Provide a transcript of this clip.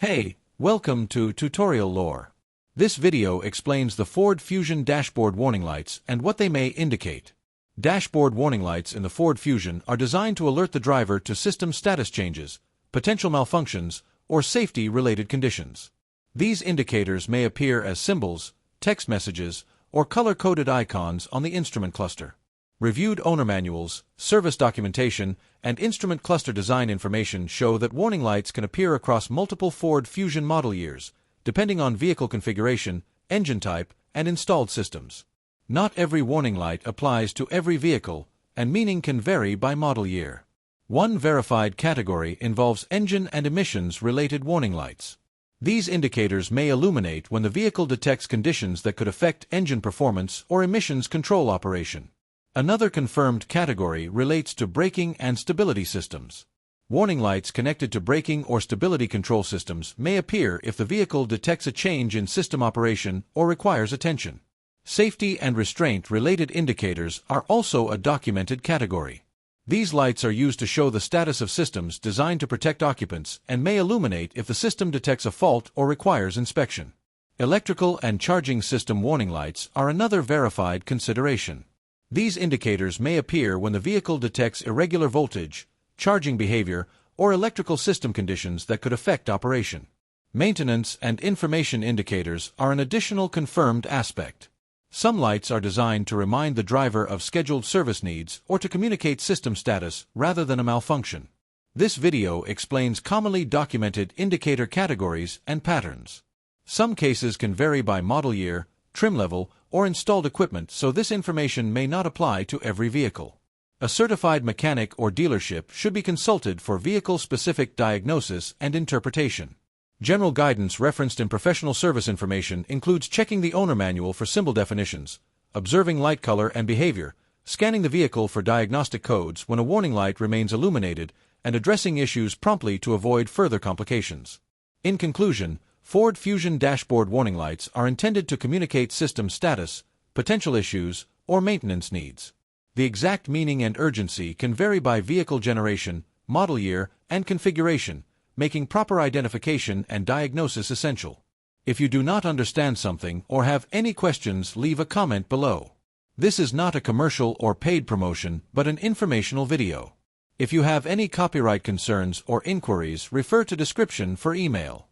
Hey, welcome to Tutorial Lore. This video explains the Ford Fusion dashboard warning lights and what they may indicate. Dashboard warning lights in the Ford Fusion are designed to alert the driver to system status changes, potential malfunctions, or safety-related conditions. These indicators may appear as symbols, text messages, or color-coded icons on the instrument cluster. Reviewed owner manuals, service documentation, and instrument cluster design information show that warning lights can appear across multiple Ford Fusion model years, depending on vehicle configuration, engine type, and installed systems. Not every warning light applies to every vehicle, and meaning can vary by model year. One verified category involves engine and emissions-related warning lights. These indicators may illuminate when the vehicle detects conditions that could affect engine performance or emissions control operation. Another confirmed category relates to braking and stability systems. Warning lights connected to braking or stability control systems may appear if the vehicle detects a change in system operation or requires attention. Safety and restraint-related indicators are also a documented category. These lights are used to show the status of systems designed to protect occupants and may illuminate if the system detects a fault or requires inspection. Electrical and charging system warning lights are another verified consideration. These indicators may appear when the vehicle detects irregular voltage, charging behavior, or electrical system conditions that could affect operation. Maintenance and information indicators are an additional confirmed aspect. Some lights are designed to remind the driver of scheduled service needs or to communicate system status rather than a malfunction. This video explains commonly documented indicator categories and patterns. Some cases can vary by model year, trim level, or installed equipment, so this information may not apply to every vehicle. A certified mechanic or dealership should be consulted for vehicle-specific diagnosis and interpretation. General guidance referenced in professional service information includes checking the owner manual for symbol definitions, observing light color and behavior, scanning the vehicle for diagnostic codes when a warning light remains illuminated, and addressing issues promptly to avoid further complications. In conclusion, Ford Fusion dashboard warning lights are intended to communicate system status, potential issues, or maintenance needs. The exact meaning and urgency can vary by vehicle generation, model year, and configuration, making proper identification and diagnosis essential. If you do not understand something or have any questions, leave a comment below. This is not a commercial or paid promotion, but an informational video. If you have any copyright concerns or inquiries, refer to description for email.